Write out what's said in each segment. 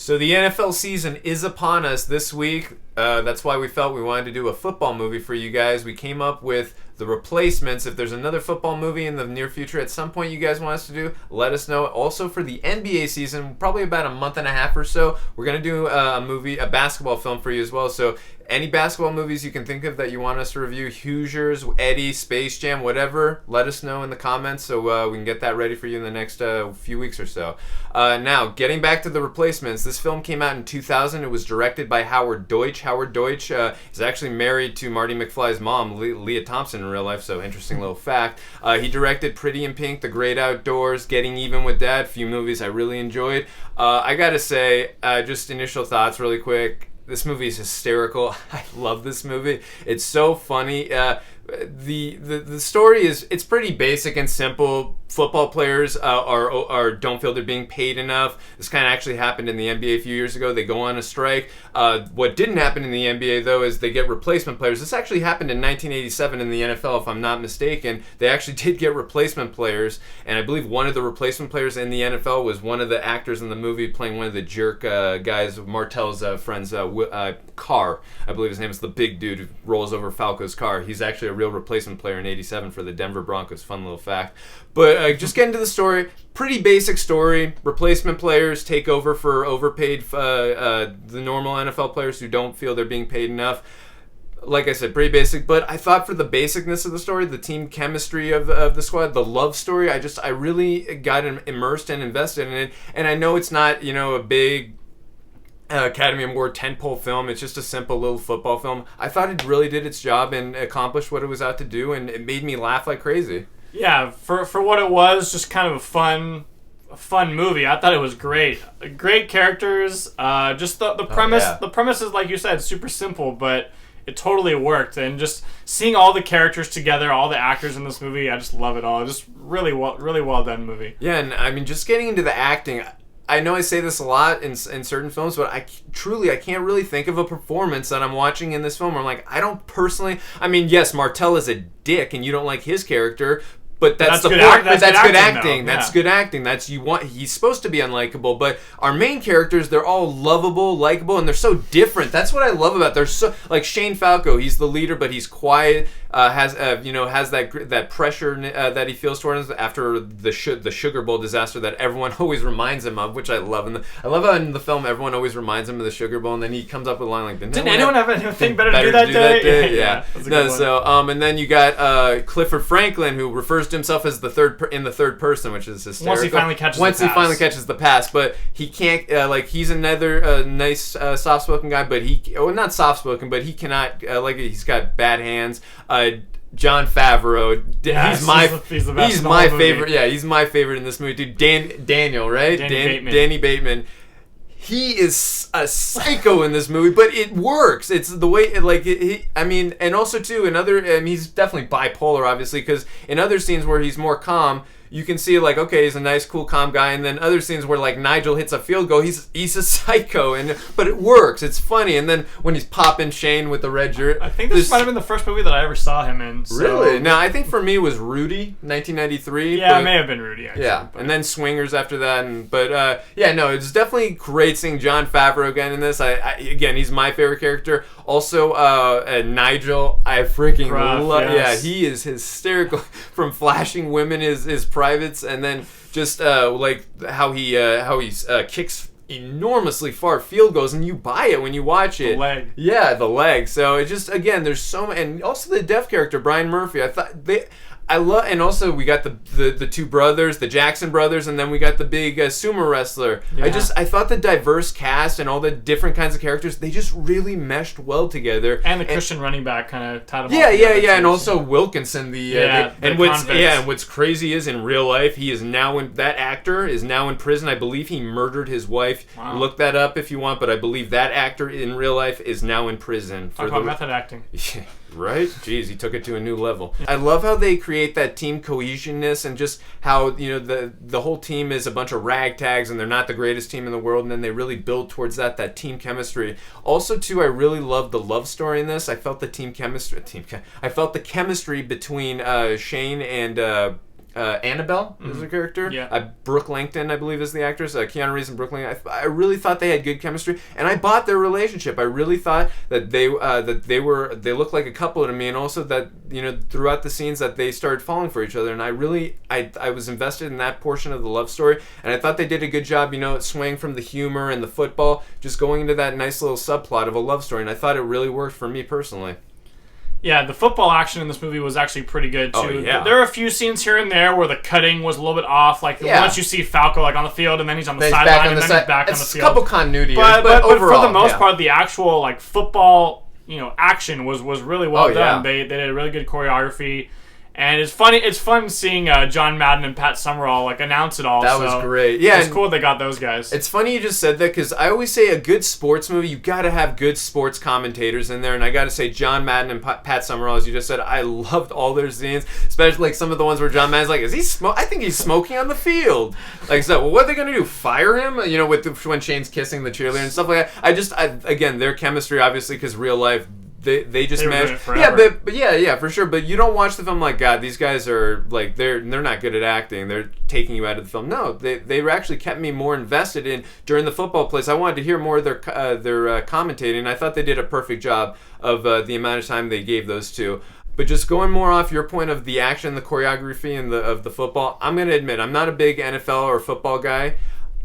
So the NFL season is upon us this week. That's why we felt we wanted to do a football movie for you guys. We came up with The Replacements. If there's another football movie in the near future at some point you guys want us to do, let us know. Also for the NBA season, probably about a month and a half or so, we're going to do a basketball film for you as well. So any basketball movies you can think of that you want us to review, Hoosiers, Eddie, Space Jam, whatever, let us know in the comments so we can get that ready for you in the next few weeks or so. Now, getting back to The Replacements, this film came out in 2000. It was directed by Howard Deutsch. Howard Deutsch is actually married to Marty McFly's mom, Leah Thompson, in real life, so interesting little fact. He directed Pretty in Pink, The Great Outdoors, Getting Even with Dad, a few movies I really enjoyed. I gotta say, just initial thoughts really quick. This movie is hysterical. I love this movie. It's so funny. The story it's pretty basic and simple. Football players don't feel they're being paid enough. This kind of actually happened in the NBA a few years ago. They go on a strike. What didn't happen in the NBA though is they get replacement players. This actually happened in 1987 in the NFL, if I'm not mistaken. They actually did get replacement players, and I believe one of the replacement players in the NFL was one of the actors in the movie playing one of the jerk guys, Martell's friends, Carr. I believe his name is the big dude who rolls over Falco's car. He's actually a real replacement player in '87 for the Denver Broncos. Fun little fact. But just getting to the story, pretty basic story. Replacement players take over for overpaid the normal NFL players who don't feel they're being paid enough. Like I said, pretty basic. But I thought for the basicness of the story, the team chemistry of the squad, the love story, I really got immersed and invested in it. And I know it's not, a big Academy Award tentpole film. It's just a simple little football film. I thought it really did its job and accomplished what it was out to do, and it made me laugh like crazy. Yeah, for what it was, just kind of a fun movie. I thought it was great. Great characters. Just the premise. The premise is, like you said, super simple, but it totally worked. And just seeing all the characters together, all the actors in this movie, I just love it all. Just really well done movie. Yeah, and I mean, just getting into the acting. I know I say this a lot in certain films, but I can't really think of a performance that I'm watching in this film where I'm like, I don't personally. I mean, yes, Martell is a dick, and you don't like his character. But that's the point. That's good acting. That's good acting. He's supposed to be unlikable, but our main characters, they're all lovable, likable, and they're so different. That's what I love about. They're so like Shane Falco. He's the leader, but he's quiet. Has that pressure that he feels towards us after the Sugar Bowl disaster that everyone always reminds him of, which I love. And I love how in the film everyone always reminds him of the Sugar Bowl, and then he comes up with a line like, "Didn't anyone have anything better to do that day?" Yeah. And then you got Clifford Franklin, who refers to himself as the third person, which is hysterical. Once he finally catches the pass, but he can't. He's another nice, soft-spoken guy, but not soft-spoken, but he cannot. He's got bad hands. John Favreau, he's my favorite. Yeah, he's my favorite in this movie, dude. Daniel, right? Danny Bateman. He is a psycho in this movie, but it works. It's the way, and also too, he's definitely bipolar, obviously, because in other scenes where he's more calm, you can see okay, he's a nice, cool, calm guy, and then other scenes where Nigel hits a field goal, he's a psycho, but it works. It's funny, and then when he's popping Shane with the red shirt, I think this might have been the first movie that I ever saw him in. So. Really? No, I think for me it was Rudy, 1993. Yeah, it may have been Rudy. Actually, yeah, and then Swingers after that, it's definitely great seeing John Favreau again in this. Again, he's my favorite character. Also, Nigel, I freaking love. Yes. Yeah, he is hysterical. From flashing women his privates, and then just how he kicks enormously far field goals, and you buy it when you watch it. The leg. Yeah, the leg. So it just, again, there's so many, and also the deaf character Brian Murphy. I love, and also we got the two brothers, the Jackson brothers, and then we got the big sumo wrestler. Yeah. I thought the diverse cast and all the different kinds of characters, they just really meshed well together. And the Christian running back kind of tied them all together. Yeah, and also Wilkinson, and convicts. what's crazy is in real life that actor is now in prison. I believe he murdered his wife. Wow. Look that up if you want, but I believe that actor in real life is now in prison for method acting. Yeah. Right? Jeez, he took it to a new level. I love how they create that team cohesionness and just how, the whole team is a bunch of ragtags and they're not the greatest team in the world, and then they really build towards that team chemistry. Also, too, I really love the love story in this. I felt the chemistry between Shane and Annabelle is her character. Yeah. Brooke Langton, I believe, is the actress. Keanu Reeves and Brooke Langton. I really thought they had good chemistry, and I bought their relationship. I really thought that they looked like a couple to me, and also that throughout the scenes that they started falling for each other. And I was invested in that portion of the love story, and I thought they did a good job. Swaying from the humor and the football, just going into that nice little subplot of a love story, and I thought it really worked for me personally. Yeah, the football action in this movie was actually pretty good, too. Oh, yeah. There are a few scenes here and there where the cutting was a little bit off. Like, once you see Falco, on the field, and then he's on the sideline, and then he's back on the field. It's a couple continuity but overall, for the most part, the actual, football, action was really well done. Yeah. They did a really good choreography. And it's fun seeing John Madden and Pat Summerall announce it all. That was great. Yeah, it's cool they got those guys. It's funny you just said that because I always say a good sports movie, you got to have good sports commentators in there, and I got to say John Madden and Pat Summerall, as you just said, I loved all their scenes, especially some of the ones where John Madden's like, "Is he I think he's smoking on the field." What are they gonna do? Fire him? When Shane's kissing the cheerleader and stuff like that. Again, their chemistry, obviously, because real life. They just managed, yeah, for sure. But you don't watch the film like, God, these guys are they're not good at acting. They're taking you out of the film. No, they actually kept me more invested in during the football plays. I wanted to hear more of their commentating. And I thought they did a perfect job of the amount of time they gave those two. But just going more off your point of the action, the choreography, and of the football, I'm gonna admit I'm not a big NFL or football guy.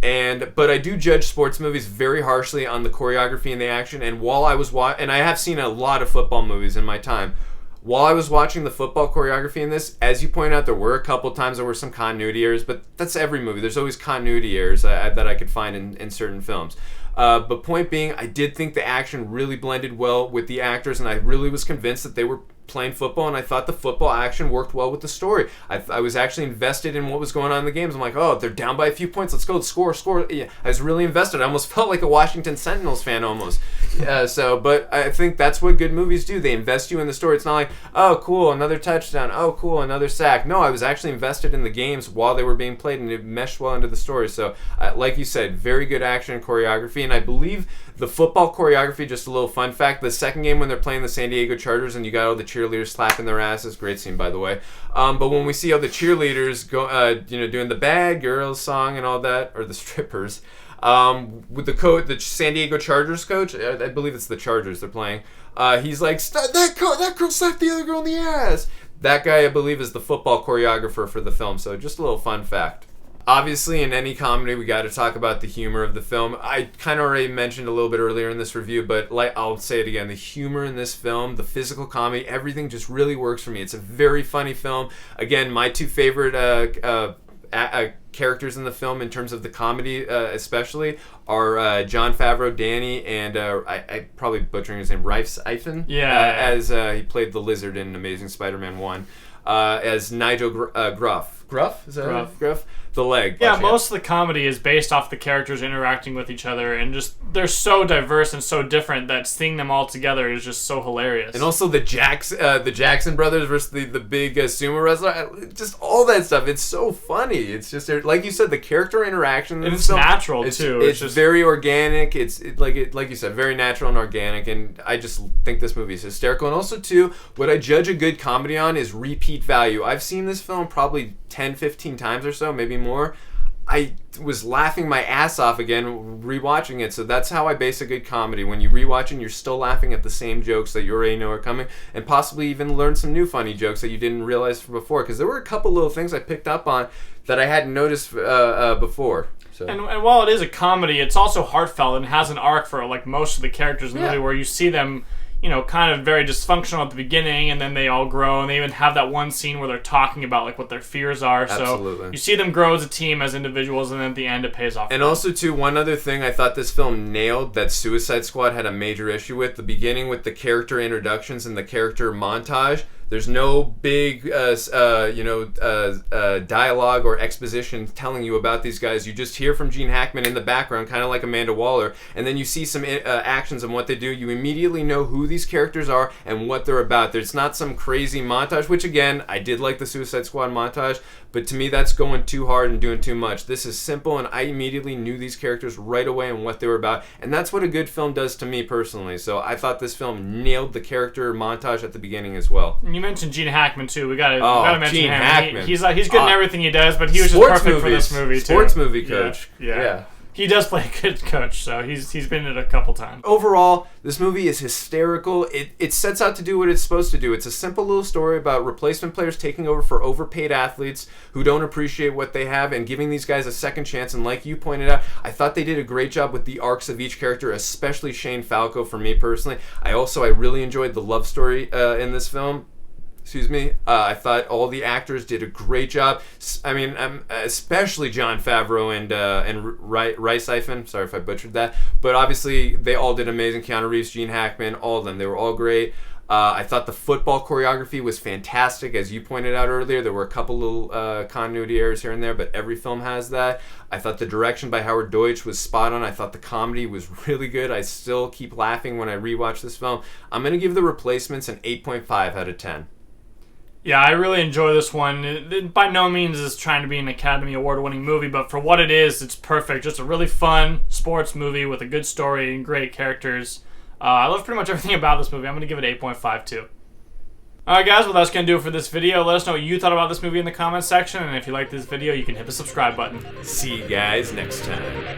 But I do judge sports movies very harshly on the choreography and the action. And while I was and I have seen a lot of football movies in my time, while I was watching the football choreography in this, as you point out, there were a couple times there were some continuity errors, but that's every movie. There's always continuity errors that I could find in certain films. But point being, I did think the action really blended well with the actors, and I really was convinced that they were playing football, and I thought the football action worked well with the story. I was actually invested in what was going on in the games. I'm like, oh, they're down by a few points. Let's go, score. Yeah, I was really invested. I almost felt like a Washington Sentinels fan almost. But I think that's what good movies do. They invest you in the story. It's not like, oh, cool, another touchdown. Oh, cool, another sack. No, I was actually invested in the games while they were being played, and it meshed well into the story. So, like you said, very good action and choreography, and I believe the football choreography, just a little fun fact, the second game when they're playing the San Diego Chargers and you got all the cheerleaders slapping their asses, great scene by the way, but when we see all the cheerleaders go, doing the Bad Girls song and all that, or the strippers, with the San Diego Chargers coach, I believe it's the Chargers they're playing, he's like, that girl slapped the other girl in the ass. That guy, I believe, is the football choreographer for the film, so just a little fun fact. Obviously, in any comedy, we got to talk about the humor of the film. I kind of already mentioned a little bit earlier in this review, but I'll say it again. The humor in this film, the physical comedy, everything just really works for me. It's a very funny film. Again, my two favorite characters in the film, in terms of the comedy especially, are Jon Favreau, Danny, and I probably butchering his name, Ralph Ifen. Yeah. As he played the Lizard in Amazing Spider-Man 1. As Nigel Gruff. Gruff? Is that Gruff. Gruff? The leg. Yeah, most of the comedy is based off the characters interacting with each other, and just they're so diverse and so different that seeing them all together is just so hilarious. And also the Jackson brothers versus the big sumo wrestler, just all that stuff. It's so funny. It's just like you said, the character interaction. And it's natural too. It's just very organic. Like you said, very natural and organic. And I just think this movie is hysterical. And also too, what I judge a good comedy on is repeat value. I've seen this film probably 10, 15 times or so, maybe more. I was laughing my ass off again rewatching it, so that's how I base a good comedy. When you rewatch it, you're still laughing at the same jokes that you already know are coming, and possibly even learn some new funny jokes that you didn't realize from before, because there were a couple little things I picked up on that I hadn't noticed before. So. And while it is a comedy, it's also heartfelt and has an arc for most of the characters in the movie, where you see them kind of very dysfunctional at the beginning, and then they all grow, and they even have that one scene where they're talking about what their fears are. Absolutely. So you see them grow as a team, as individuals, and then at the end it pays off. And also too, one other thing I thought this film nailed that Suicide Squad had a major issue with, the beginning with the character introductions and the character montage. There's no big, dialogue or exposition telling you about these guys. You just hear from Gene Hackman in the background, kind of like Amanda Waller, and then you see some actions and what they do. You immediately know who these characters are and what they're about. There's not some crazy montage, which again, I did like the Suicide Squad montage, but to me that's going too hard and doing too much. This is simple, and I immediately knew these characters right away and what they were about, and that's what a good film does to me personally. So I thought this film nailed the character montage at the beginning as well. You mentioned Gene Hackman too. We gotta mention Gene him. Hackman. He's good in everything he does, but he was just perfect for this movie too. Sports movie coach. Yeah. He does play a good coach, so he's been in it a couple times. Overall, this movie is hysterical. It sets out to do what it's supposed to do. It's a simple little story about replacement players taking over for overpaid athletes who don't appreciate what they have and giving these guys a second chance. And like you pointed out, I thought they did a great job with the arcs of each character, especially Shane Falco for me personally. I really enjoyed the love story in this film. Excuse me. I thought all the actors did a great job. I mean, especially Jon Favreau and Rhys-Ifan. Sorry if I butchered that. But obviously, they all did amazing. Keanu Reeves, Gene Hackman, all of them. They were all great. I thought the football choreography was fantastic. As you pointed out earlier, there were a couple little continuity errors here and there, but every film has that. I thought the direction by Howard Deutsch was spot on. I thought the comedy was really good. I still keep laughing when I rewatch this film. I'm going to give The Replacements an 8.5 out of 10. Yeah, I really enjoy this one. It by no means is trying to be an Academy Award-winning movie, but for what it is, it's perfect. Just a really fun sports movie with a good story and great characters. I love pretty much everything about this movie. I'm going to give it 8.5 too. Alright guys, well that's going to do it for this video. Let us know what you thought about this movie in the comments section, and if you like this video, you can hit the subscribe button. See you guys next time.